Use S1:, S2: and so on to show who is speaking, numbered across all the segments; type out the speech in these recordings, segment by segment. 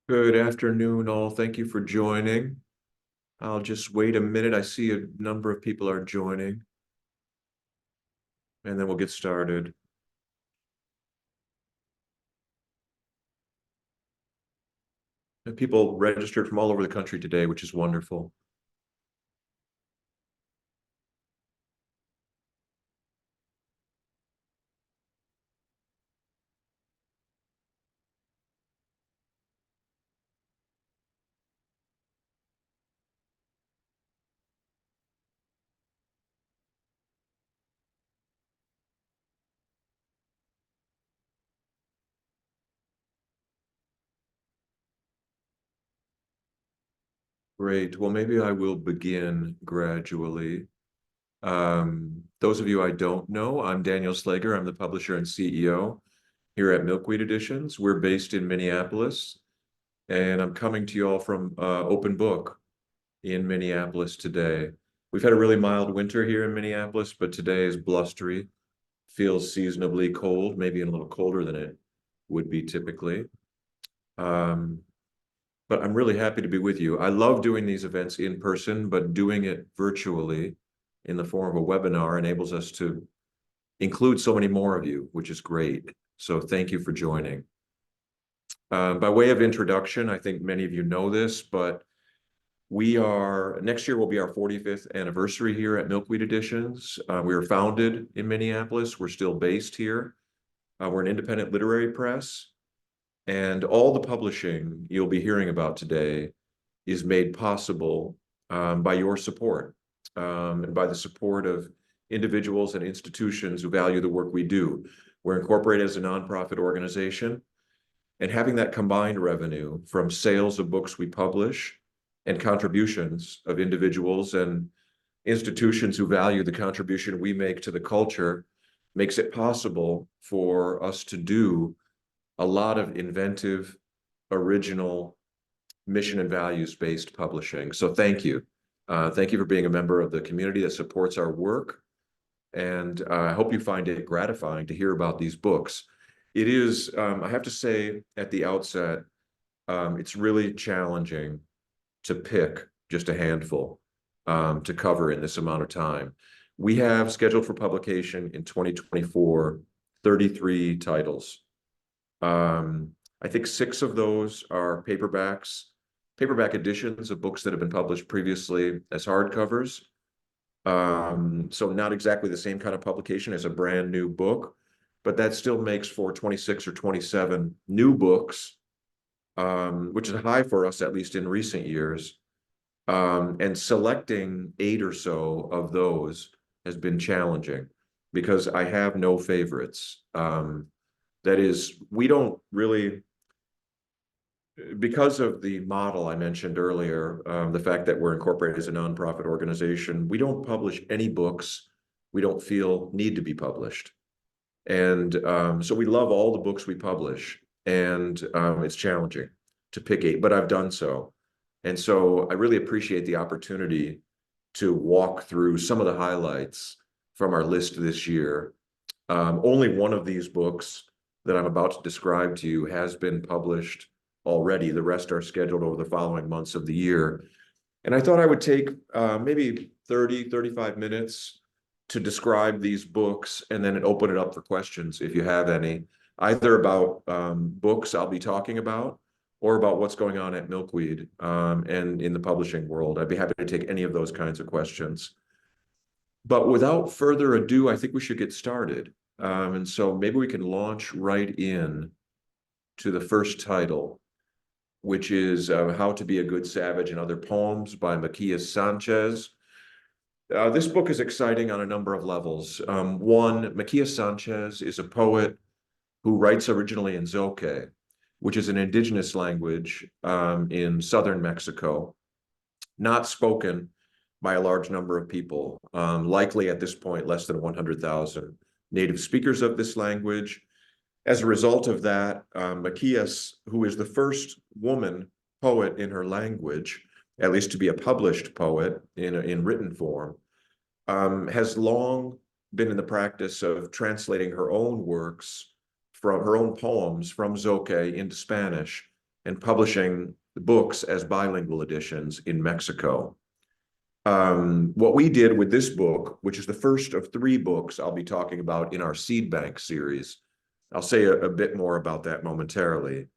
S1: Good afternoon, all. Thank you for joining. I'll just wait a minute. I see a number of people are joining, and then we'll get started. And people registered from all over the country today, which is wonderful. Great. Well, maybe I will begin gradually. Those of you I don't know, I'm Daniel Slager. I'm the publisher and CEO here at Milkweed Editions. We're based in Minneapolis, and I'm coming to you all from Open Book in Minneapolis today. We've had a really mild winter here in Minneapolis, but today is blustery, feels seasonably cold, maybe a little colder than it would be typically. Um, but I'm really happy to be with you. I love doing these events in person, but doing it virtually in the form of a webinar enables us to include so many more of you, which is great. So thank you for joining. By way of introduction, I think many of you know this, but next year will be our 45th anniversary here at Milkweed Editions. We were founded in Minneapolis. We're still based here. We're an independent literary press, and all the publishing you'll be hearing about today is made possible by your support and by the support of individuals and institutions who value the work we do. We're incorporated as a nonprofit organization, and having that combined revenue from sales of books we publish and contributions of individuals and institutions who value the contribution we make to the culture makes it possible for us to do a lot of inventive, original, mission and values-based publishing. So thank you. Thank you for being a member of the community that supports our work. And I hope you find it gratifying to hear about these books. It is, I have to say at the outset, it's really challenging to pick just a handful to cover in this amount of time. We have scheduled for publication in 2024, 33 titles. I think 6 of those are paperback editions of books that have been published previously as hardcovers. So not exactly the same kind of publication as a brand new book, but that still makes for 26 or 27 new books, which is high for us, at least in recent years. And selecting 8 or so of those has been challenging because I have no favorites. That is, we don't really, because of the model I mentioned earlier, the fact that we're incorporated as a nonprofit organization, we don't publish any books we don't feel need to be published. And so we love all the books we publish, and it's challenging to pick 8, but I've done so. And so I really appreciate the opportunity to walk through some of the highlights from our list this year. Only one of these books that I'm about to describe to you has been published already. The rest are scheduled over the following months of the year. And I thought I would take maybe 30, 35 minutes to describe these books and then open it up for questions if you have any, either about books I'll be talking about or about what's going on at Milkweed and in the publishing world. I'd be happy to take any of those kinds of questions. But without further ado, I think we should get started. And so maybe we can launch right in to the first title, which is How to Be a Good Savage and Other Poems by Macias Sanchez. This book is exciting on a number of levels. One, Macias Sanchez is a poet who writes originally in Zoque, which is an indigenous language in southern Mexico, not spoken by a large number of people, likely at this point less than 100,000 native speakers of this language. As a result of that, Macias, who is the first woman poet in her language, at least to be a published poet in written form, has long been in the practice of translating her own works from her own poems from Zoque into Spanish and publishing books as bilingual editions in Mexico. What we did with this book, which is the first of 3 books I'll be talking about in our Seed Bank series, I'll say a bit more about that momentarily.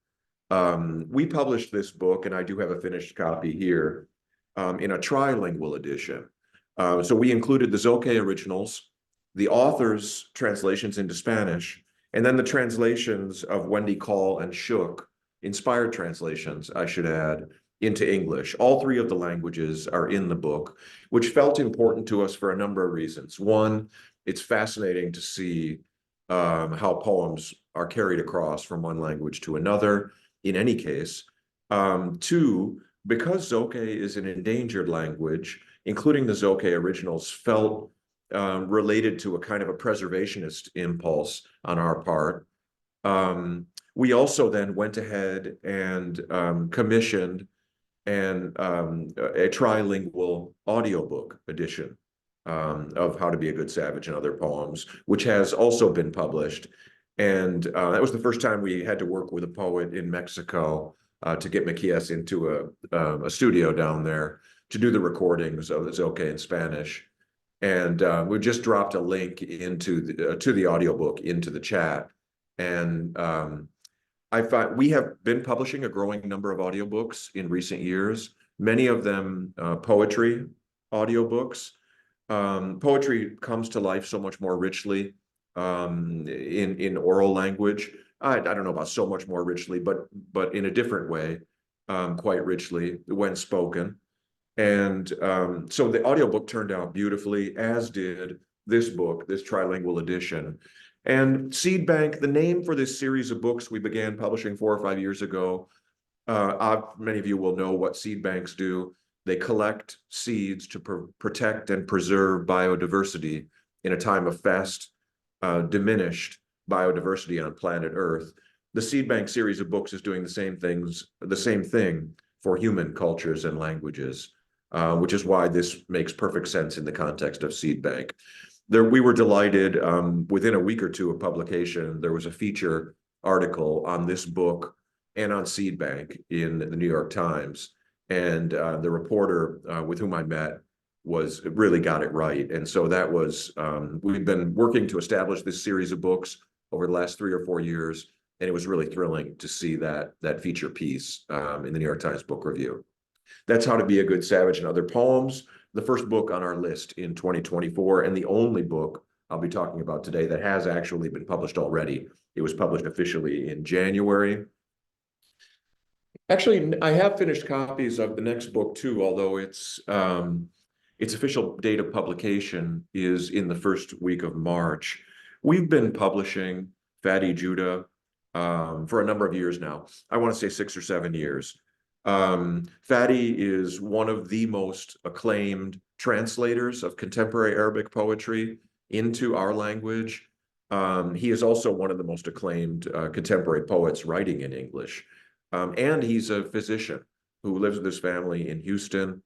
S1: We published this book, and I do have a finished copy here, in a trilingual edition. So we included the Zoque originals, the author's translations into Spanish, and then the translations of Wendy Call and Shook, inspired translations, I should add, into English. All 3 of the languages are in the book, which felt important to us for a number of reasons. One, it's fascinating to see how poems are carried across from one language to another, in any case. 2, because Zoque is an endangered language, including the Zoque originals felt related to a kind of a preservationist impulse on our part. We also then went ahead and commissioned a trilingual audiobook edition of How to Be a Good Savage and Other Poems, which has also been published. And that was the first time we had to work with a poet in Mexico to get Macias into a studio down there to do the recordings of the Zoque in Spanish. And we just dropped a link into to the audiobook into the chat. And I find we have been publishing a growing number of audiobooks in recent years, many of them poetry audiobooks. Poetry comes to life so much more richly in oral language. I don't know about so much more richly, but in a different way, quite richly when spoken. And so the audiobook turned out beautifully, as did this book, this trilingual edition. And Seed Bank, the name for this series of books we began publishing 4 or 5 years ago. Many of you will know what seed banks do. They collect seeds to protect and preserve biodiversity in a time of fast, diminished biodiversity on planet Earth. The Seed Bank series of books is doing the same thing for human cultures and languages, which is why this makes perfect sense in the context of Seed Bank. We were delighted. Within a week or 2 of publication, there was a feature article on this book and on Seed Bank in the New York Times. And the reporter with whom I met really got it right. And so that was, we've been working to establish this series of books over the last 3 or 4 years. And it was really thrilling to see that feature piece in the New York Times Book Review. That's How to Be a Good Savage and Other Poems, the first book on our list in 2024, and the only book I'll be talking about today that has actually been published already. It was published officially in January. Actually, I have finished copies of the next book too, although its official date of publication is in the first week of March. We've been publishing Fatty Judah for a number of years now. I want to say 6 or 7 years. Fatty is one of the most acclaimed translators of contemporary Arabic poetry into our language. He is also one of the most acclaimed contemporary poets writing in English. And he's a physician who lives with his family in Houston.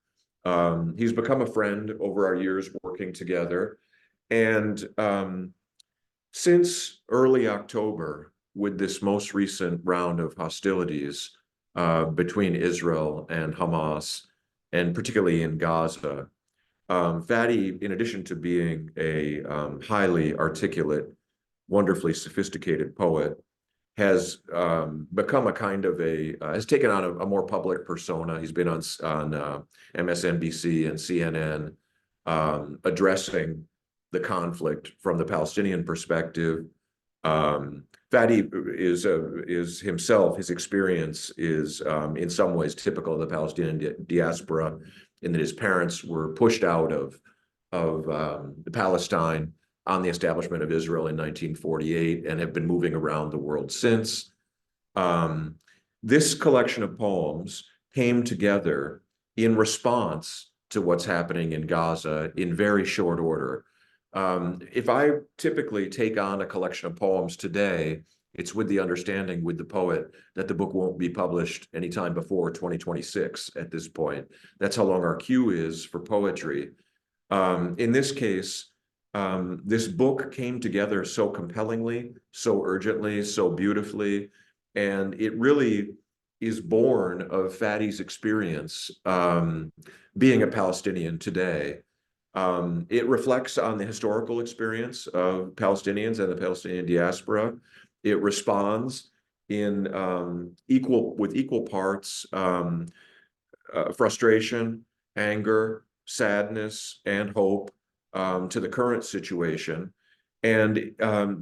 S1: He's become a friend over our years working together. And since early October, with this most recent round of hostilities between Israel and Hamas, and particularly in Gaza, Fatty, in addition to being a highly articulate, wonderfully sophisticated poet, has become a kind of has taken on a more public persona. He's been on MSNBC and CNN addressing the conflict from the Palestinian perspective. Fatty is himself, his experience is in some ways typical of the Palestinian diaspora, in that his parents were pushed out of Palestine on the establishment of Israel in 1948 and have been moving around the world since. This collection of poems came together in response to what's happening in Gaza in very short order. If I typically take on a collection of poems today, it's with the understanding with the poet that the book won't be published anytime before 2026 at this point. That's how long our queue is for poetry. In this case, this book came together so compellingly, so urgently, so beautifully, and it really is born of Fadi's experience being a Palestinian today. It reflects on the historical experience of Palestinians and the Palestinian diaspora. It responds in with equal parts frustration, anger, sadness, and hope to the current situation. And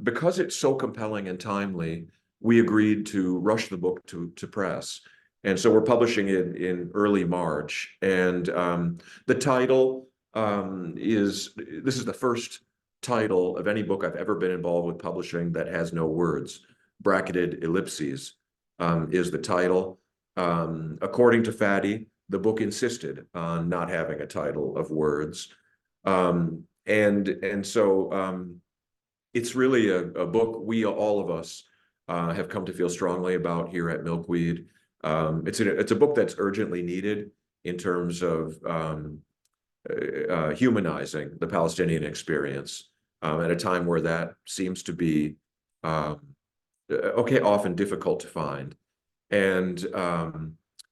S1: because it's so compelling and timely, we agreed to rush the book to press. And so we're publishing it in early March. And the title this is the first title of any book I've ever been involved with publishing that has no words. Bracketed ellipses is the title. According to Fadi, the book insisted on not having a title of words. And so it's really a book all of us have come to feel strongly about here at Milkweed. It's a book that's urgently needed in terms of humanizing the Palestinian experience at a time where that seems to be often difficult to find. And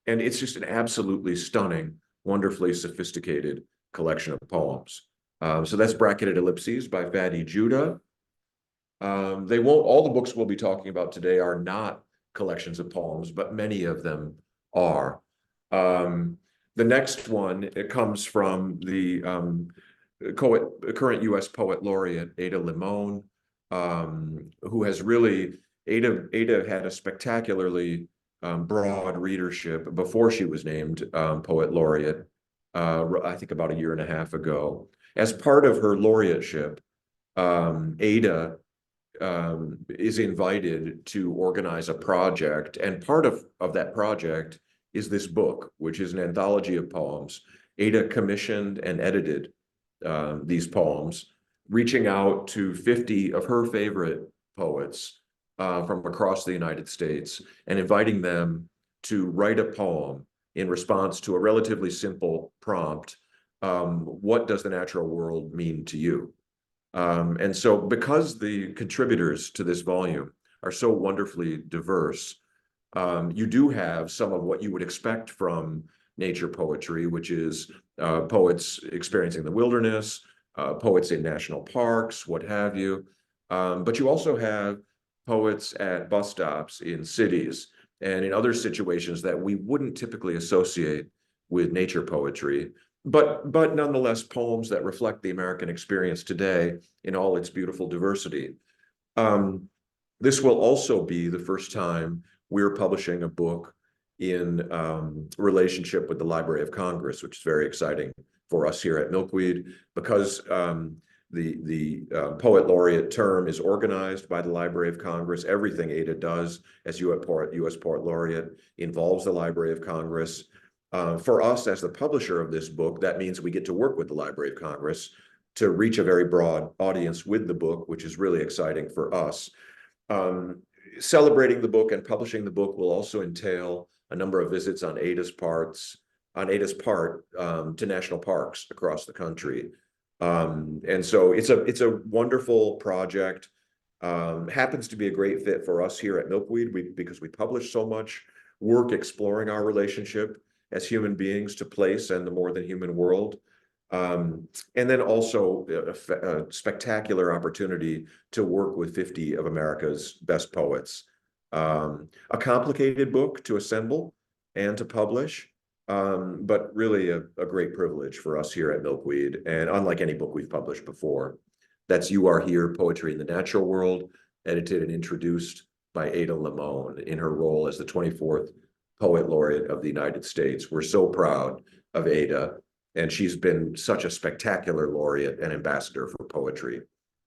S1: it's just an absolutely stunning, wonderfully sophisticated collection of poems. So that's Bracketed Ellipses by Fadi Judah. All the books we'll be talking about today are not collections of poems, but many of them are. The next one, it comes from the current U.S. Poet Laureate, Ada Limon, who has really, Ada had a spectacularly broad readership before she was named Poet Laureate, I think about a year and a half ago. As part of her laureateship, Ada is invited to organize a project, and part of that project is this book, which is an anthology of poems. Ada commissioned and edited these poems, reaching out to 50 of her favorite poets from across the United States and inviting them to write a poem in response to a relatively simple prompt. What does the natural world mean to you? And so because the contributors to this volume are so wonderfully diverse, you do have some of what you would expect from nature poetry, which is poets experiencing the wilderness, poets in national parks, what have you. But you also have poets at bus stops in cities and in other situations that we wouldn't typically associate with nature poetry, but nonetheless poems that reflect the American experience today in all its beautiful diversity. This will also be the first time we're publishing a book in relationship with the Library of Congress, which is very exciting for us here at Milkweed, because the Poet Laureate term is organized by the Library of Congress. Everything Ada does as U.S. Poet Laureate involves the Library of Congress. For us as the publisher of this book, that means we get to work with the Library of Congress to reach a very broad audience with the book, which is really exciting for us. Celebrating the book and publishing the book will also entail a number of visits on Ada's part to national parks across the country. And so it's a wonderful project. Happens to be a great fit for us here at Milkweed because we publish so much work exploring our relationship as human beings to place and the more than human world. And then also a spectacular opportunity to work with 50 of America's best poets. A complicated book to assemble and to publish, but really a great privilege for us here at Milkweed, and unlike any book we've published before. That's You Are Here, Poetry in the Natural World, edited and introduced by Ada Limon in her role as the 24th Poet Laureate of the United States. We're so proud of Ada, and she's been such a spectacular laureate and ambassador for poetry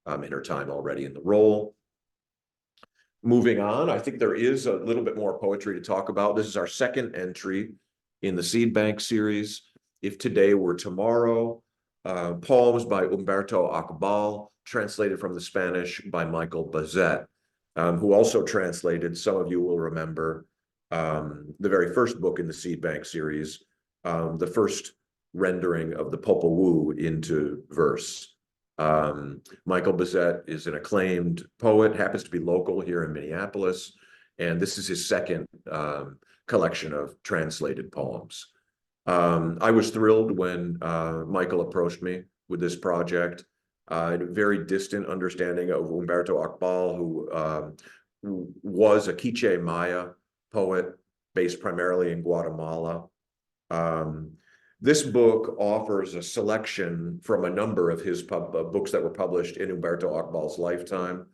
S1: in her time already in the role. Moving on, I think there is a little bit more poetry to talk about. This is our second entry in the Seed Bank series. If Today Were Tomorrow, poems by Humberto Acbal, translated from the Spanish by Michael Bazet, who also translated, some of you will remember, the very first book in the Seed Bank series, the first rendering of the Popol Vuh into verse. Michael Bazet is an acclaimed poet, happens to be local here in Minneapolis, and this is his second collection of translated poems. I was thrilled when Michael approached me with this project. A very distant understanding of Umberto Akbal, who was a Quiche Maya poet based primarily in Guatemala. This book offers a selection from a number of his books that were published in Umberto Akbal's lifetime.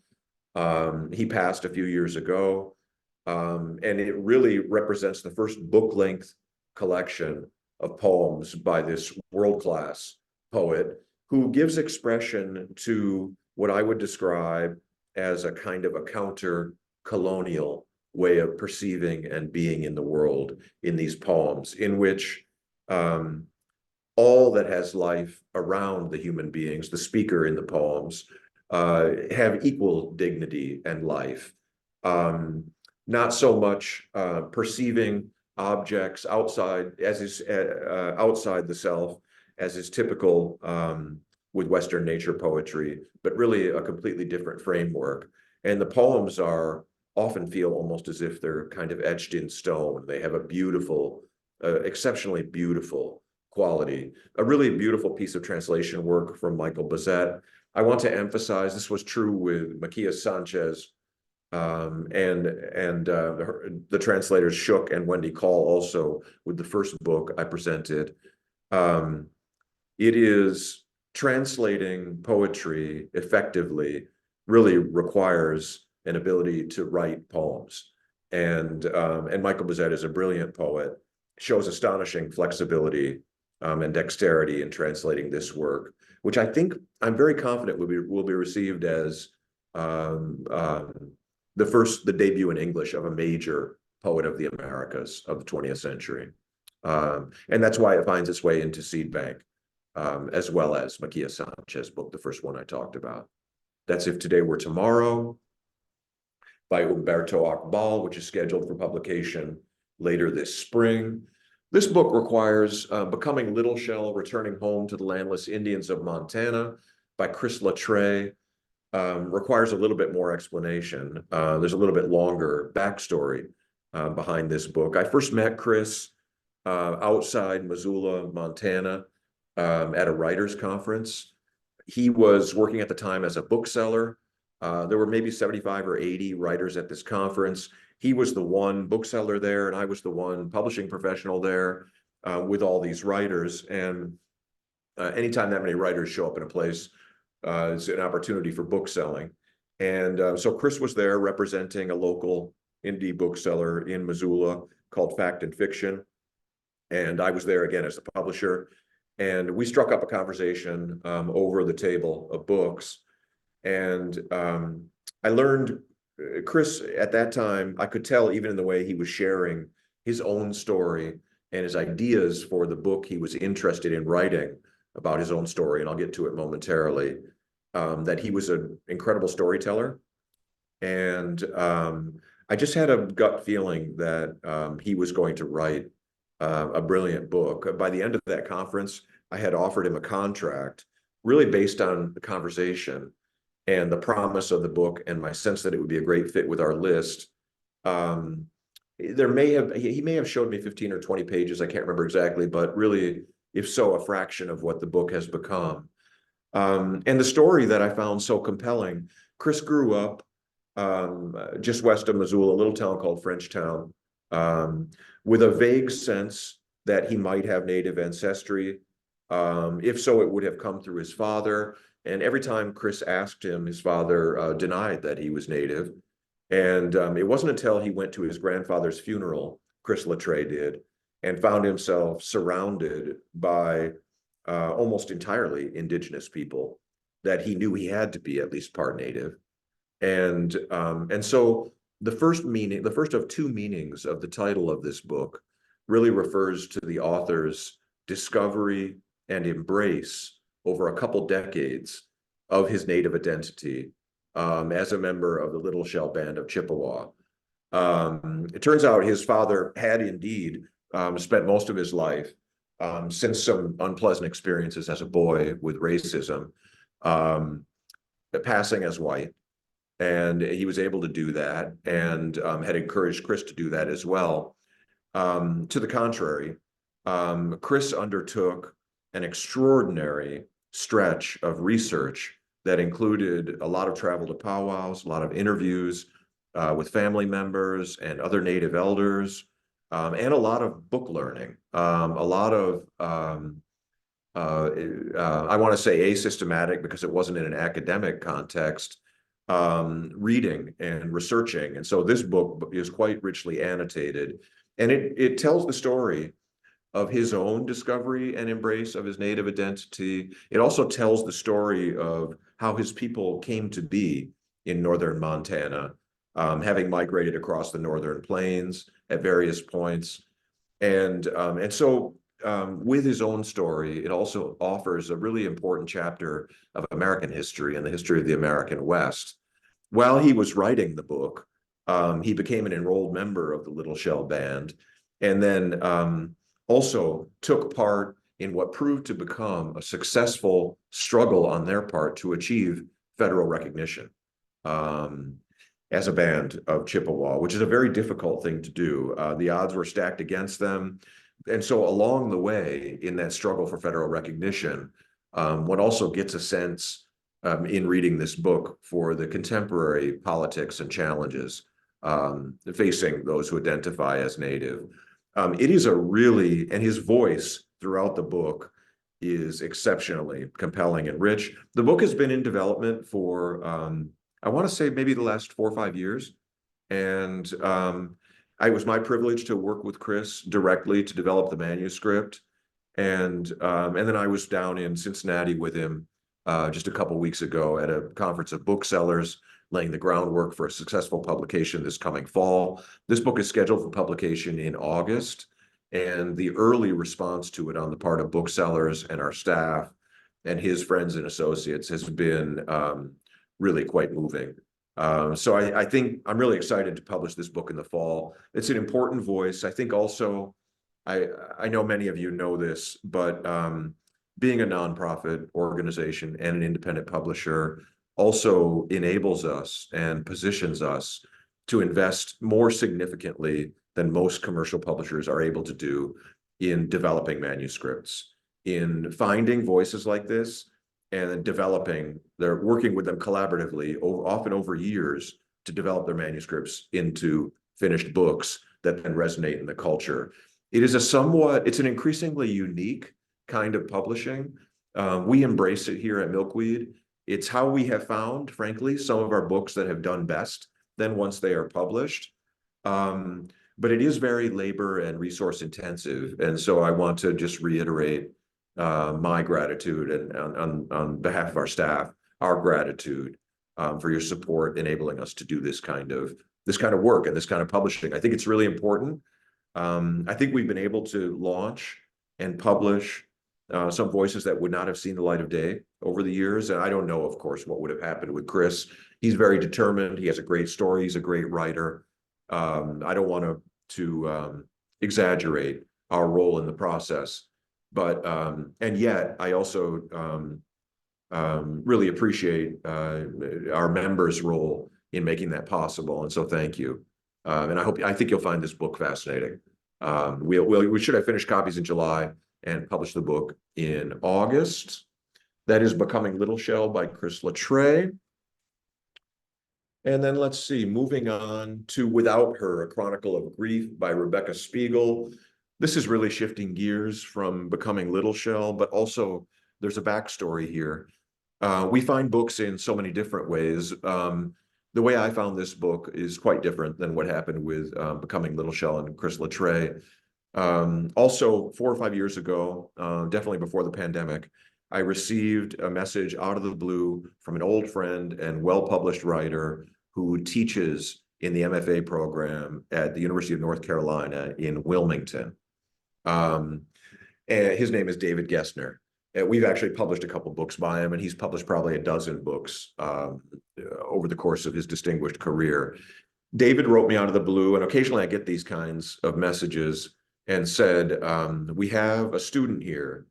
S1: He passed a few years ago, and it really represents the first book-length collection of poems by this world-class poet who gives expression to what I would describe as a kind of a counter-colonial way of perceiving and being in the world in these poems, in which all that has life around the human beings, the speaker in the poems, have equal dignity and life. Not so much perceiving objects outside outside the self, as is typical with Western nature poetry, but really a completely different framework. And the poems often feel almost as if they're kind of etched in stone. They have a beautiful, exceptionally beautiful quality. A really beautiful piece of translation work from Michael Bazette. I want to emphasize this was true with Macias Sanchez, and the translators Shook and Wendy Call also with the first book I presented. It is translating poetry effectively really requires an ability to write poems. And Michael Bazette is a brilliant poet, shows astonishing flexibility and dexterity in translating this work, which I think I'm very confident will be received as the debut in English of a major poet of the Americas of the 20th century. And that's why it finds its way into Seed Bank, as well as Macias Sanchez's book, the first one I talked about. That's If Today Were Tomorrow by Umberto Akbal, which is scheduled for publication later this spring. This book requires Becoming Little Shell, Returning Home to the Landless Indians of Montana by Chris Latreille. Requires a little bit more explanation. There's a little bit longer backstory behind this book. I first met Chris outside Missoula, Montana, at a writers' conference. He was working at the time as a bookseller. There were maybe 75 or 80 writers at this conference. He was the one bookseller there, and I was the one publishing professional there with all these writers. And anytime that many writers show up in a place, it's an opportunity for book selling. And so Chris was there representing a local indie bookseller in Missoula called Fact and Fiction. And I was there again as the publisher. And we struck up a conversation over the table of books. And I learned Chris at that time, I could tell even in the way he was sharing his own story and his ideas for the book he was interested in writing about his own story, and I'll get to it momentarily, that he was an incredible storyteller. And I just had a gut feeling that he was going to write a brilliant book. By the end of that conference, I had offered him a contract really based on the conversation and the promise of the book and my sense that it would be a great fit with our list. He may have showed me 15 or 20 pages, I can't remember exactly, but really, if so, a fraction of what the book has become. And the story that I found so compelling, Chris grew up just west of Missoula, a little town called Frenchtown, with a vague sense that he might have Native ancestry. If so, it would have come through his father. And every time Chris asked him, his father denied that he was Native. And it wasn't until he went to his grandfather's funeral, Chris Latreille did, and found himself surrounded by almost entirely indigenous people that he knew he had to be at least part Native. And so the first of two meanings of the title of this book really refers to the author's discovery and embrace over a couple decades of his Native identity as a member of the Little Shell Band of Chippewa. It turns out his father had indeed spent most of his life, since some unpleasant experiences as a boy with racism, passing as white. And he was able to do that and had encouraged Chris to do that as well. To the contrary, Chris undertook an extraordinary stretch of research that included a lot of travel to powwows, a lot of interviews with family members and other Native elders, and a lot of book learning, a lot of I want to say asystematic because it wasn't in an academic context, reading and researching. And so this book is quite richly annotated, and it tells the story of his own discovery and embrace of his native identity. It also tells the story of how his people came to be in northern Montana, having migrated across the northern plains at various points. And so with his own story, it also offers a really important chapter of American history and the history of the American West. While he was writing the book, he became an enrolled member of the Little Shell Band, and then also took part in what proved to become a successful struggle on their part to achieve federal recognition as a band of Chippewa, which is a very difficult thing to do. The odds were stacked against them. And so along the way, in that struggle for federal recognition, one also gets a sense in reading this book for the contemporary politics and challenges facing those who identify as Native. It is a really, and his voice throughout the book is exceptionally compelling and rich. The book has been in development for, I want to say maybe the last 4 or 5 years. And it was my privilege to work with Chris directly to develop the manuscript. And then I was down in Cincinnati with him just a couple weeks ago at a conference of booksellers, laying the groundwork for a successful publication this coming fall. This book is scheduled for publication in August, and the early response to it on the part of booksellers and our staff and his friends and associates has been really quite moving. So I think I'm really excited to publish this book in the fall. It's an important voice. I think also, I know many of you know this, but being a nonprofit organization and an independent publisher also enables us and positions us to invest more significantly than most commercial publishers are able to do in developing manuscripts, in finding voices like this and developing, they're working with them collaboratively, often over years, to develop their manuscripts into finished books that then resonate in the culture. It's an increasingly unique kind of publishing. We embrace it here at Milkweed. It's how we have found, frankly, some of our books that have done best then once they are published. But it is very labor and resource intensive. And so I want to just reiterate my gratitude and on behalf of our staff, our gratitude for your support enabling us to do this kind of work and this kind of publishing. I think it's really important. I think we've been able to launch and publish some voices that would not have seen the light of day over the years. And I don't know, of course, what would have happened with Chris. He's very determined. He has a great story. He's a great writer. I don't want to exaggerate our role in the process, but and yet I also really appreciate our members' role in making that possible. And so thank you. And I think you'll find this book fascinating. We should have finished copies in July and published the book in August. That is Becoming Little Shell by Chris Latreille. And then let's see, moving on to Without Her, A Chronicle of Grief by Rebecca Spiegel. This is really shifting gears from Becoming Little Shell, but also there's a backstory here. We find books in so many different ways. The way I found this book is quite different than what happened with Becoming Little Shell and Chris Latreille. Also, 4 or 5 years ago, definitely before the pandemic, I received a message out of the blue from an old friend and well-published writer who teaches in the MFA program at the University of North Carolina in Wilmington. And his name is David Gessner. We've actually published a couple books by him, and he's published probably a dozen books over the course of his distinguished career. David wrote me out of the blue, and occasionally I get these kinds of messages, and said, we have a student here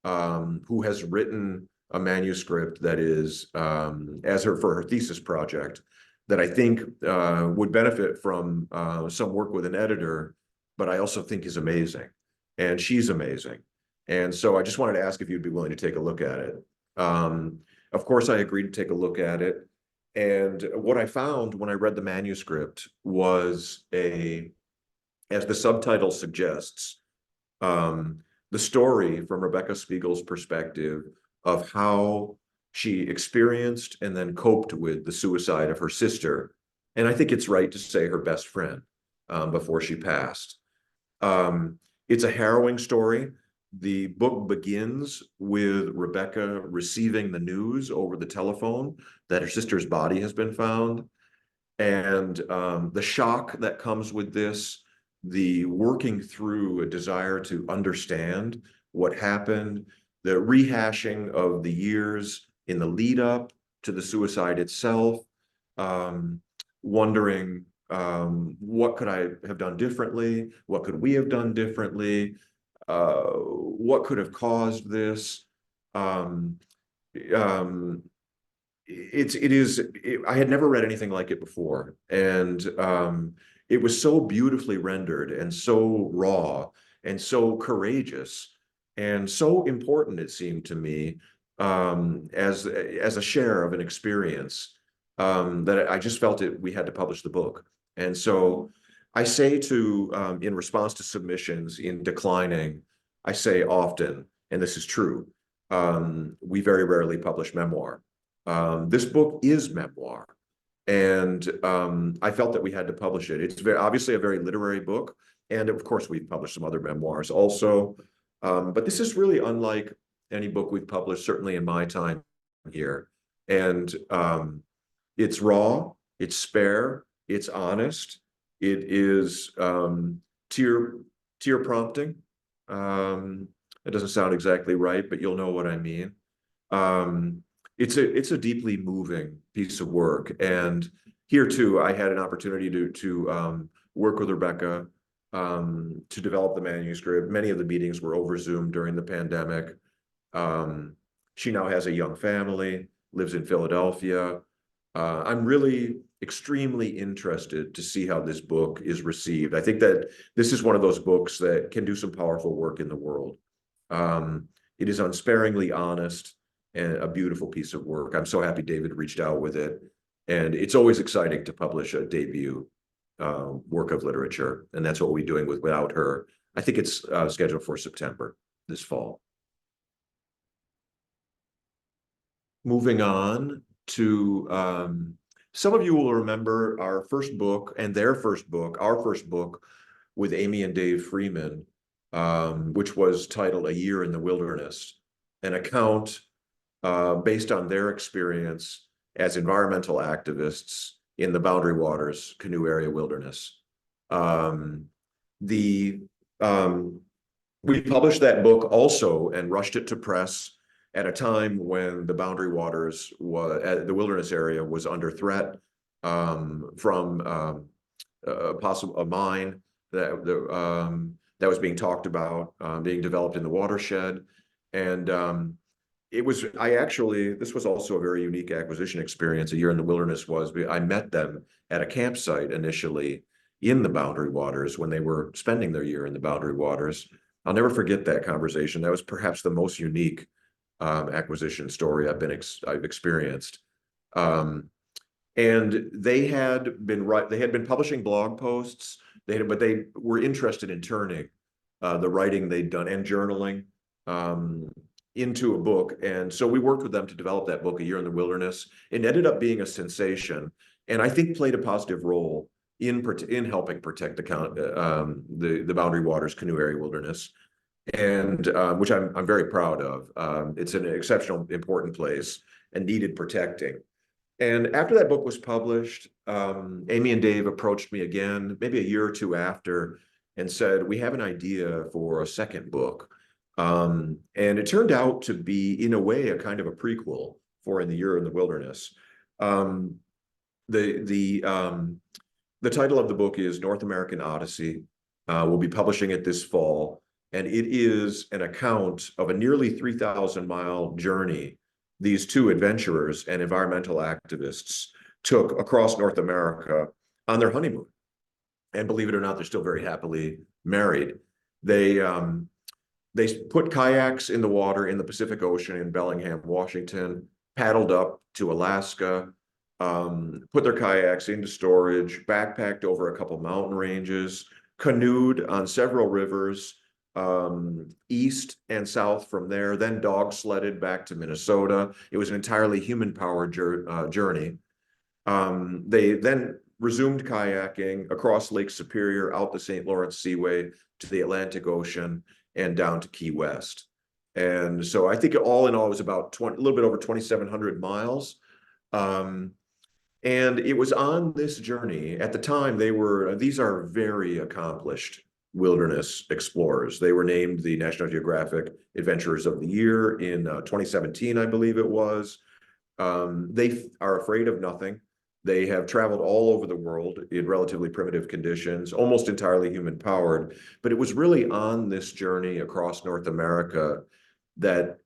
S1: who has written a manuscript that is for her thesis project that I think would benefit from some work with an editor but I also think is amazing. And she's amazing. And so I just wanted to ask if you'd be willing to take a look at it. Of course, I agreed to take a look at it. And what I found when I read the manuscript was as the subtitle suggests, the story from Rebecca Spiegel's perspective of how she experienced and then coped with the suicide of her sister. And I think it's right to say her best friend, before she passed. It's a harrowing story. The book begins with Rebecca receiving the news over the telephone that her sister's body has been found. And the shock that comes with this, the working through a desire to understand what happened, the rehashing of the years in the lead up to the suicide itself, wondering what could I have done differently? What could we have done differently? What could have caused this? Um, um, I had never read anything like it before, and it was so beautifully rendered and so raw and so courageous and so important, it seemed to me, as a share of an experience, that I just felt we had to publish the book. And so I say in response to submissions in declining, I say often, and this is true, we very rarely publish memoir. This book is memoir, and I felt that we had to publish it. It's obviously a very literary book, and of course we've published some other memoirs also, but this is really unlike any book we've published, certainly in my time here. And it's raw, it's spare, it's honest, it is tear prompting. It doesn't sound exactly right, but you'll know what I mean. It's a deeply moving piece of work, and here too, I had an opportunity to work with Rebecca to develop the manuscript. Many of the meetings were over Zoom during the pandemic. She now has a young family, lives in Philadelphia. I'm really extremely interested to see how this book is received. I think that this is one of those books that can do some powerful work in the world. It is unsparingly honest and a beautiful piece of work. I'm so happy David reached out with it. And it's always exciting to publish a debut work of literature. And that's what we're doing with Without Her. I think it's scheduled for September this fall. Moving on to some of you will remember our first book and their first book, our first book with Amy and Dave Freeman, which was titled A Year in the Wilderness, an account based on their experience as environmental activists in the Boundary Waters Canoe Area Wilderness. We published that book also and rushed it to press at a time when the Boundary Waters the wilderness area was under threat from a mine that was being talked about, being developed in the watershed. And this was also a very unique acquisition experience. A Year in the Wilderness I met them at a campsite initially in the Boundary Waters when they were spending their year in the Boundary Waters. I'll never forget that conversation. That was perhaps the most unique acquisition story I've experienced. And they had been publishing blog posts, but they were interested in turning the writing they'd done and journaling into a book. And so we worked with them to develop that book, A Year in the Wilderness. It ended up being a sensation, and I think played a positive role in helping protect the Boundary Waters Canoe Area Wilderness, and which I'm very proud of. It's an exceptional, important place and needed protecting. And after that book was published, Amy and Dave approached me again, maybe a year or two after, and said, we have an idea for a second book. And it turned out to be, in a way, a kind of a prequel for In the Year in the Wilderness. The title of the book is North American Odyssey. We'll be publishing it this fall, and it is an account of a nearly 3,000-mile journey these two adventurers and environmental activists took across North America on their honeymoon. And believe it or not, they're still very happily married. They put kayaks in the water in the Pacific Ocean in Bellingham, Washington, paddled up to Alaska, put their kayaks into storage, backpacked over a couple mountain ranges, canoed on several rivers, east and south from there, then dog sledded back to Minnesota. It was an entirely human-powered journey. They then resumed kayaking across Lake Superior, out the St. Lawrence Seaway to the Atlantic Ocean and down to Key West. And so I think all in all, it was about a little bit over 2,700 miles. And it was on this journey. At the time, these are very accomplished wilderness explorers. They were named the National Geographic Adventurers of the Year in 2017, I believe it was. They are afraid of nothing. They have traveled all over the world in relatively primitive conditions, almost entirely human-powered. But it was really on this journey across North America that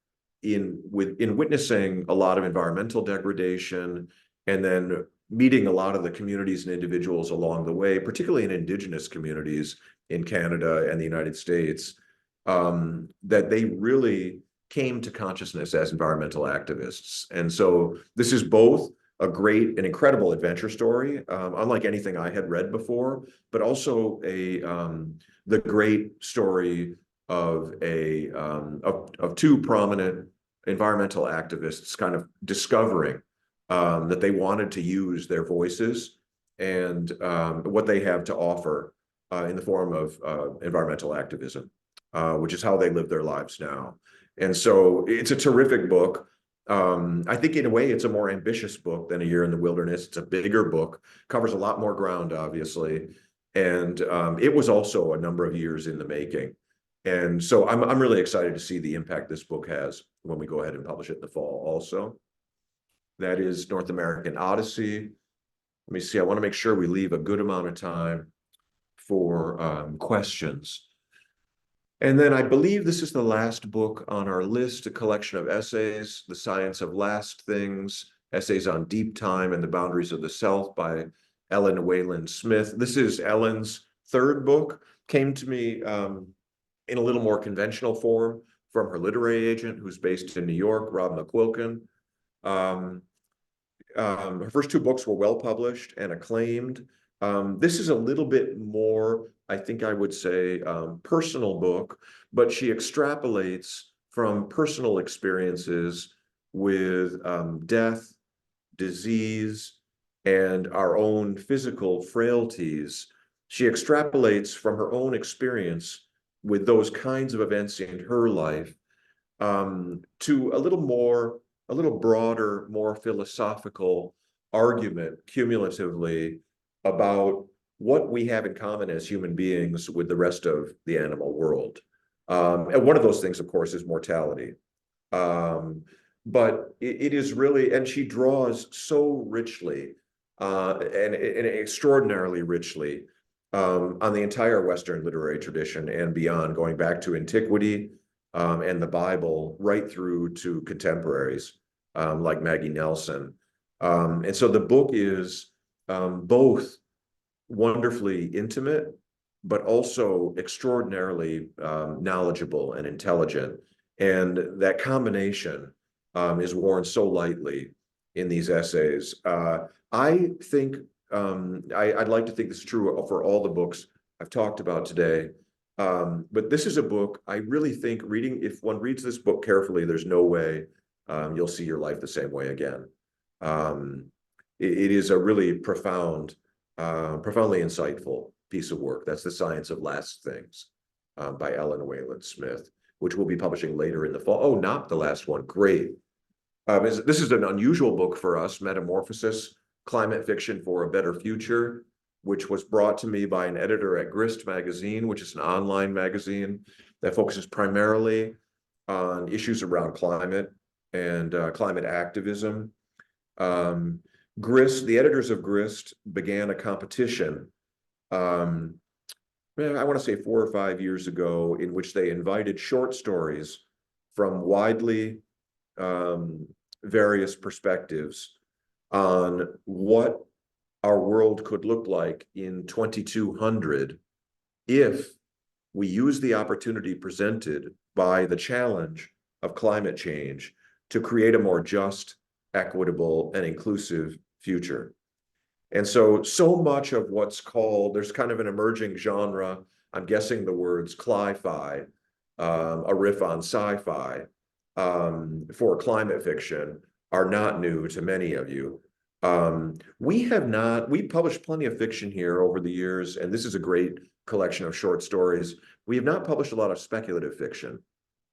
S1: in witnessing a lot of environmental degradation and then meeting a lot of the communities and individuals along the way, particularly in indigenous communities in Canada and the United States, that they really came to consciousness as environmental activists. And so this is both a great and incredible adventure story, unlike anything I had read before, but also the great story of two prominent environmental activists kind of discovering that they wanted to use their voices and what they have to offer in the form of environmental activism, which is how they live their lives now. And so it's a terrific book. I think in a way it's a more ambitious book than A Year in the Wilderness. It's a bigger book, covers a lot more ground, obviously. And it was also a number of years in the making. And so I'm really excited to see the impact this book has when we go ahead and publish it in the fall also. That is North American Odyssey. Let me see, I want to make sure we leave a good amount of time for questions. And then I believe this is the last book on our list, a collection of essays, The Science of Last Things, Essays on Deep Time and the Boundaries of the Self by Ellen Wayland Smith. This is Ellen's third book, came to me in a little more conventional form from her literary agent, who's based in New York, Rob McQuilkin. Her first two books were well published and acclaimed. This is a little bit more, I think I would say, personal book, but she extrapolates from personal experiences with death, disease, and our own physical frailties. She extrapolates from her own experience with those kinds of events in her life to a little broader, more philosophical argument cumulatively about what we have in common as human beings with the rest of the animal world. And one of those things, of course, is mortality. But it is really, and she draws so richly and extraordinarily richly on the entire Western literary tradition and beyond, going back to antiquity and the Bible right through to contemporaries like Maggie Nelson. And so the book is both wonderfully intimate, but also extraordinarily knowledgeable and intelligent. And that combination is worn so lightly in these essays. I think, I'd like to think this is true for all the books I've talked about today. But this is a book I really think if one reads this book carefully, there's no way you'll see your life the same way again. It is a really profoundly insightful piece of work. That's The Science of Last Things by Ellen Wayland Smith, which we'll be publishing later in the fall. Oh, not the last one. Great. This is an unusual book for us, Metamorphosis, Climate Fiction for a Better Future, which was brought to me by an editor at Grist magazine, which is an online magazine that focuses primarily on issues around climate and climate activism. Grist, the editors of Grist began a competition, I want to say 4 or 5 years ago, in which they invited short stories from widely various perspectives on what our world could look like in 2200 if we use the opportunity presented by the challenge of climate change to create a more just, equitable, and inclusive future. And so much of what's called, there's kind of an emerging genre, I'm guessing the words cli-fi, a riff on sci-fi, for climate fiction are not new to many of you. We published plenty of fiction here over the years, and this is a great collection of short stories. We have not published a lot of speculative fiction,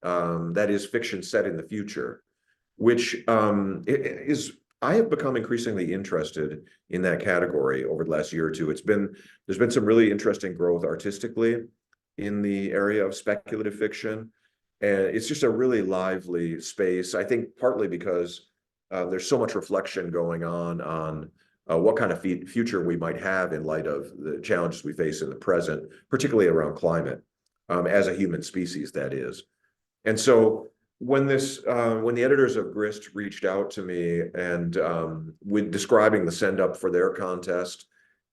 S1: that is fiction set in the future, which is, I have become increasingly interested in that category over the last year or two. There's been some really interesting growth artistically in the area of speculative fiction. And it's just a really lively space, I think partly because there's so much reflection going on what kind of future we might have in light of the challenges we face in the present, particularly around climate, as a human species, that is. And so when the editors of Grist reached out to me and with describing the send up for their contest,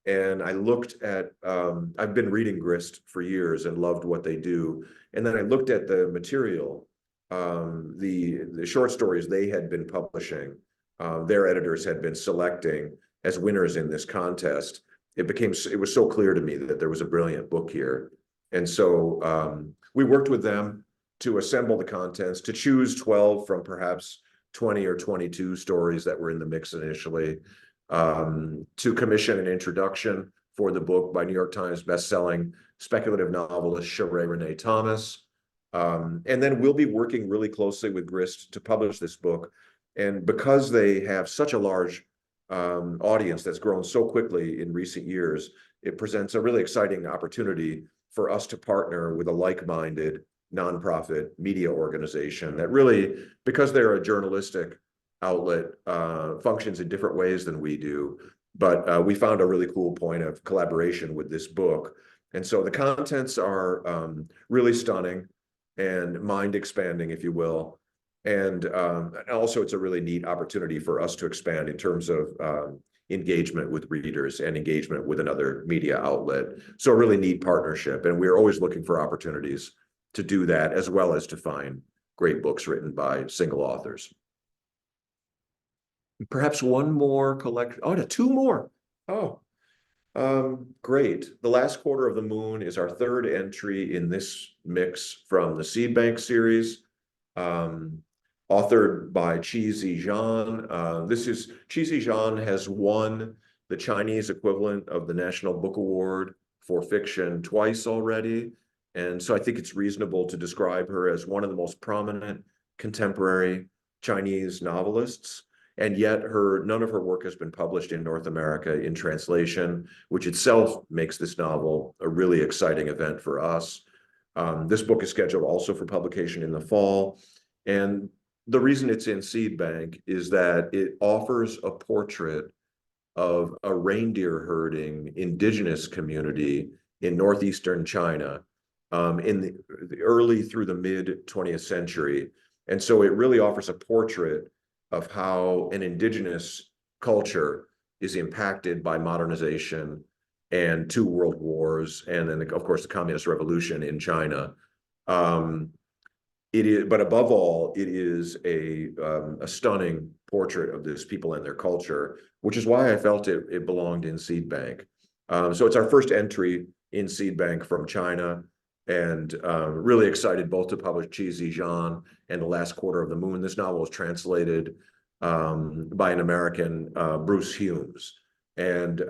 S1: and I looked at, I've been reading Grist for years and loved what they do. And then I looked at the material, the short stories they had been publishing, their editors had been selecting as winners in this contest. It was so clear to me that there was a brilliant book here. And so we worked with them to assemble the contents, to choose 12 from perhaps 20 or 22 stories that were in the mix initially, to commission an introduction for the book by New York Times bestselling speculative novelist Sheree Renee Thomas. And then we'll be working really closely with Grist to publish this book. And because they have such a large audience that's grown so quickly in recent years, it presents a really exciting opportunity for us to partner with a like-minded nonprofit media organization that really, because they're a journalistic outlet, functions in different ways than we do. But we found a really cool point of collaboration with this book. And so the contents are really stunning and mind-expanding, if you will. And also it's a really neat opportunity for us to expand in terms of engagement with readers and engagement with another media outlet. So a really neat partnership. And we're always looking for opportunities to do that, as well as to find great books written by single authors. Perhaps one more collection. Oh, no, two more. Oh, great. The Last Quarter of the Moon is our third entry in this mix from the Seed Bank series, authored by Qi Zizhan. Qi Zizhan has won the Chinese equivalent of the National Book Award for fiction twice already. And so I think it's reasonable to describe her as one of the most prominent contemporary Chinese novelists. And yet none of her work has been published in North America in translation, which itself makes this novel a really exciting event for us. This book is scheduled also for publication in the fall. And the reason it's in Seed Bank is that it offers a portrait of a reindeer herding indigenous community in northeastern China in the early through the mid 20th century. And so it really offers a portrait of how an indigenous culture is impacted by modernization and two world wars, and then of course the Communist Revolution in China. But above all, it is a stunning portrait of this people and their culture, which is why I felt it belonged in Seed Bank. So it's our first entry in Seed Bank from China, and really excited both to publish Qi Zizhan and The Last Quarter of the Moon. This novel was translated by an American, Bruce Humes. And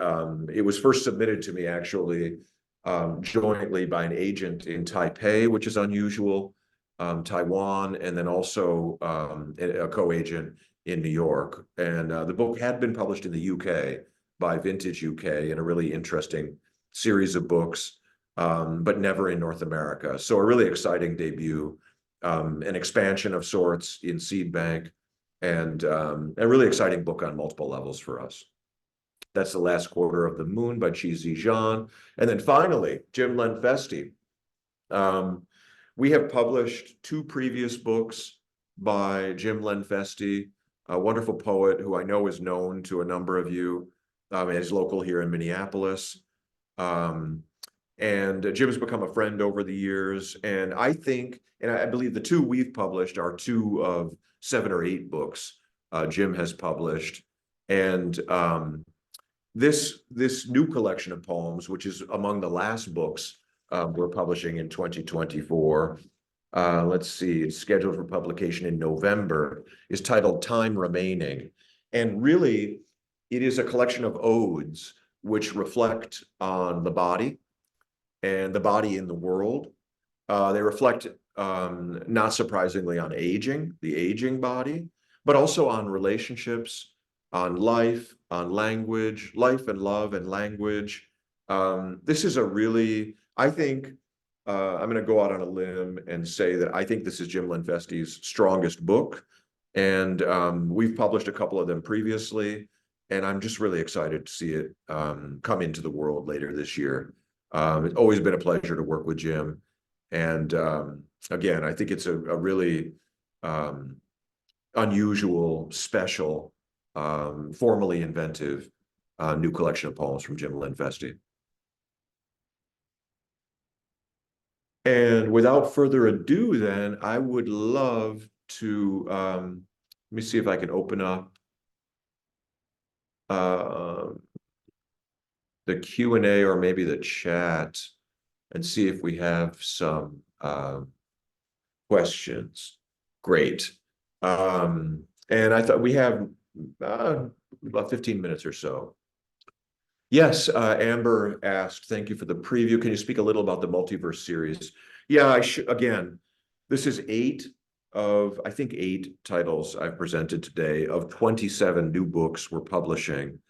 S1: it was first submitted to me actually jointly by an agent in Taipei, which is unusual, Taiwan, and then also a co-agent in New York. And the book had been published in the UK by Vintage UK in a really interesting series of books, but never in North America. So a really exciting debut, an expansion of sorts in Seed Bank, and a really exciting book on multiple levels for us. That's The Last Quarter of the Moon by Qi Zizhan. And then finally, Jim Lenfesti. We have published two previous books by Jim Lenfesti, a wonderful poet who I know is known to a number of you, and is local here in Minneapolis. And Jim has become a friend over the years. And I think, and I believe the two we've published are two of 7 or 8 books Jim has published. And this new collection of poems, which is among the last books we're publishing in 2024, let's see, it's scheduled for publication in November, is titled Time Remaining. And really, it is a collection of odes which reflect on the body and the body in the world. They reflect, not surprisingly, on aging, the aging body, but also on relationships, on life, on language, life and love and language. This is a really, I think, I'm going to go out on a limb and say that I think this is Jim Linfesti's strongest book. And we've published a couple of them previously, and I'm just really excited to see it come into the world later this year. It's always been a pleasure to work with Jim. And again, I think it's a really unusual, special, formally inventive new collection of poems from Jim Linfesti. And without further ado, then, I would love to, let me see if I can open up the Q&A or maybe the chat and see if we have some questions. Great. And I thought we have about 15 minutes or so. Yes, Amber asked, thank you for the preview. Can you speak a little about the multiverse series? Yeah, I should. Again, this is 8 of, I think, 8 titles I've presented today of 27 new books we're publishing.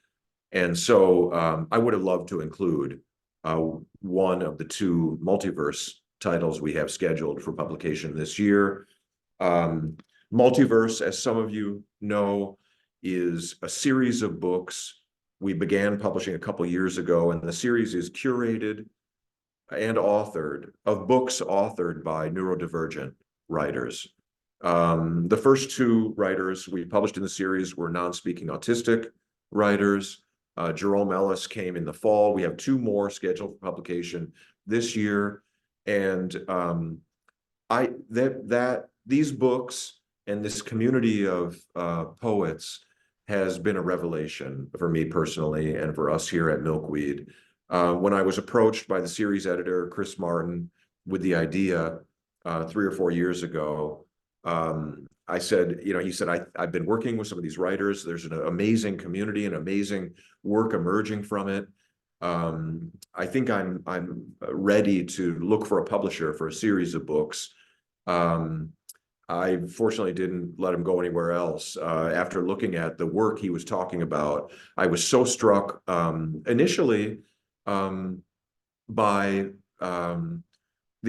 S1: And so I would have loved to include one of the 2 multiverse titles we have scheduled for publication this year. Multiverse, as some of you know, is a series of books we began publishing a couple years ago, and the series is curated and authored of books authored by neurodivergent writers. The first 2 writers we published in the series were non-speaking autistic writers. Jerome Ellis came in the fall. We have 2 more scheduled for publication this year. And these books and this community of poets has been a revelation for me personally and for us here at Milkweed. When I was approached by the series editor, Chris Martin, with the idea 3 or 4 years ago, I said, he said, I've been working with some of these writers. There's an amazing community and amazing work emerging from it. I think I'm ready to look for a publisher for a series of books. I fortunately didn't let him go anywhere else. After looking at the work he was talking about, I was so struck initially by the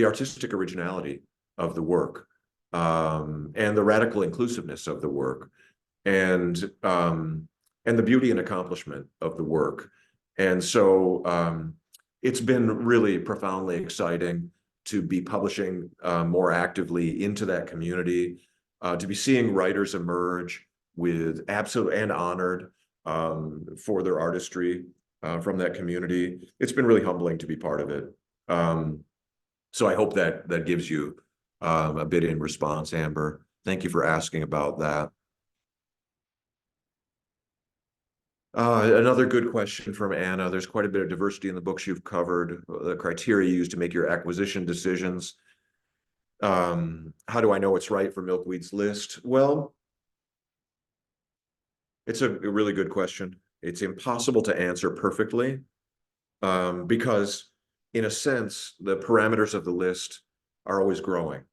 S1: artistic originality of the work and the radical inclusiveness of the work and the beauty and accomplishment of the work. And so it's been really profoundly exciting to be publishing more actively into that community, to be seeing writers emerge with absolute and honored for their artistry from that community. It's been really humbling to be part of it. So I hope that gives you a bit in response, Amber. Thank you for asking about that. Another good question from Anna. There's quite a bit of diversity in the books you've covered, the criteria used to make your acquisition decisions. How do I know it's right for Milkweed's list? Well, it's a really good question. It's impossible to answer perfectly because, in a sense, the parameters of the list are always growing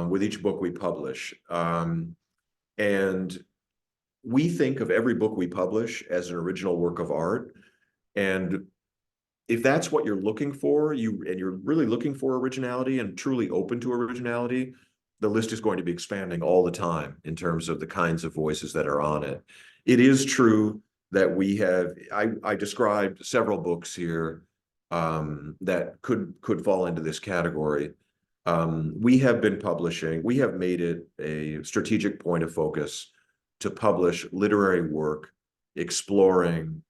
S1: with each book we publish. And we think of every book we publish as an original work of art. And if that's what you're looking for, you're really looking for originality and truly open to originality, the list is going to be expanding all the time in terms of the kinds of voices that are on it. It is true that we have, I described several books here that could fall into this category. We have made it a strategic point of focus to publish literary work exploring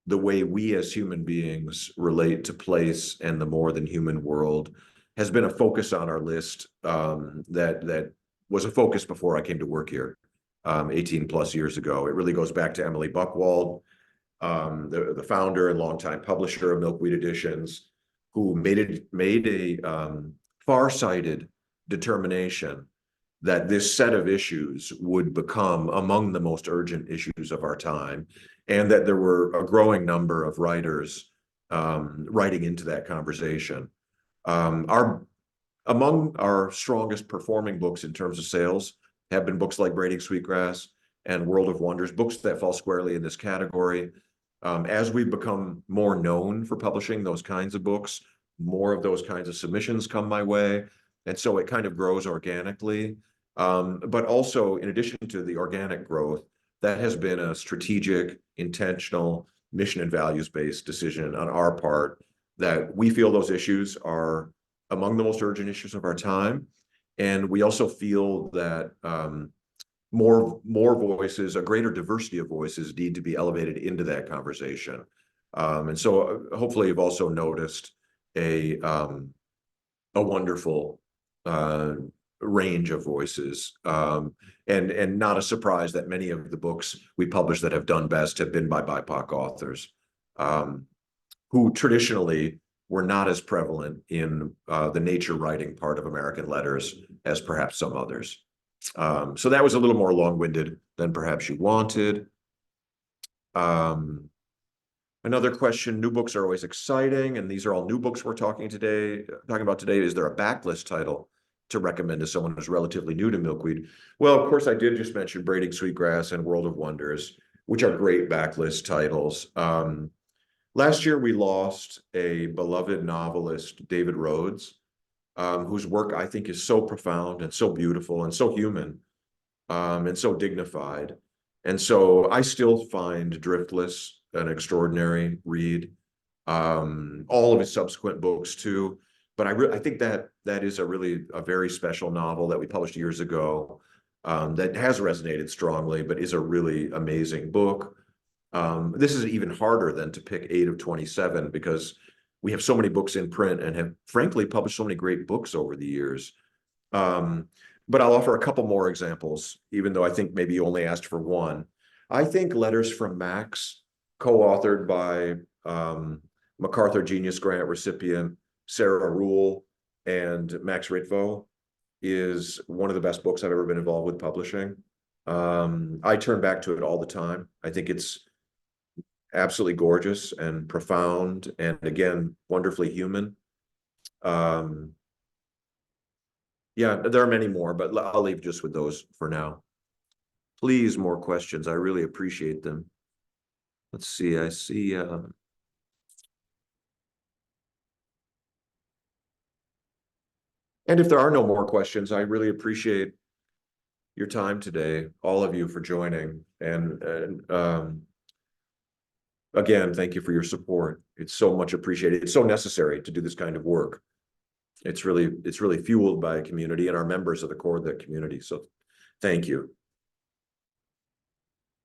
S1: the way we as human beings relate to place and the more than human world has been a focus on our list, that was a focus before I came to work here 18 plus years ago. It really goes back to Emily Buchwald, the founder and longtime publisher of Milkweed Editions, who made a far-sighted determination that this set of issues would become among the most urgent issues of our time, and that there were a growing number of writers writing into that conversation. Among our strongest performing books in terms of sales have been books like Braiding Sweetgrass and World of Wonders, books that fall squarely in this category. As we've become more known for publishing those kinds of books, more of those kinds of submissions come my way. And so it kind of grows organically. But also, in addition to the organic growth, that has been a strategic, intentional, mission and values-based decision on our part, that we feel those issues are among the most urgent issues of our time. And we also feel that more voices, a greater diversity of voices, need to be elevated into that conversation. And so hopefully you've also noticed a wonderful range of voices, and not a surprise that many of the books we publish that have done best have been by BIPOC authors, who traditionally were not as prevalent in the nature writing part of American letters as perhaps some others. So that was a little more long-winded than perhaps you wanted. Another question: new books are always exciting, and these are all new books we're talking about today. Is there a backlist title to recommend to someone who's relatively new to Milkweed? Well, of course, I did just mention Braiding Sweetgrass and World of Wonders, which are great backlist titles. Last year, we lost a beloved novelist, David Rhodes, whose work I think is so profound and so beautiful and so human, and so dignified. And so I still find Driftless an extraordinary read. All of his subsequent books too. But I think that is a very special novel that we published years ago, that has resonated strongly, but is a really amazing book. This is even harder than to pick 8 of 27, because we have so many books in print and have frankly published so many great books over the years. But I'll offer a couple more examples, even though I think maybe you only asked for one. I think Letters from Max, co-authored by MacArthur Genius Grant recipient Sarah Rule and Max Ritvo, is one of the best books I've ever been involved with publishing. I turn back to it all the time. I think it's absolutely gorgeous and profound, and again, wonderfully human. Yeah, there are many more, but I'll leave just with those for now. Please, more questions. I really appreciate them. Let's see, I see. And if there are no more questions, I really appreciate your time today, all of you, for joining. And again, thank you for your support. It's so much appreciated. It's so necessary to do this kind of work. It's really fueled by a community, and our members are the core of that community. So thank you.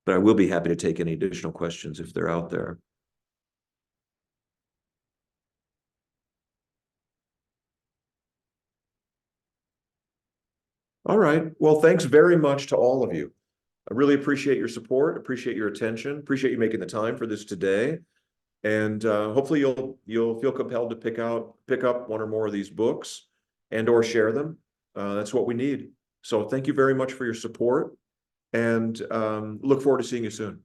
S1: But I will be happy to take any additional questions if they're out there. All right. Well, thanks very much to all of you. I really appreciate your support, appreciate your attention, appreciate you making the time for this today. And hopefully you'll feel compelled to pick up one or more of these books and/or share them. That's what we need. So thank you very much for your support, and look forward to seeing you soon.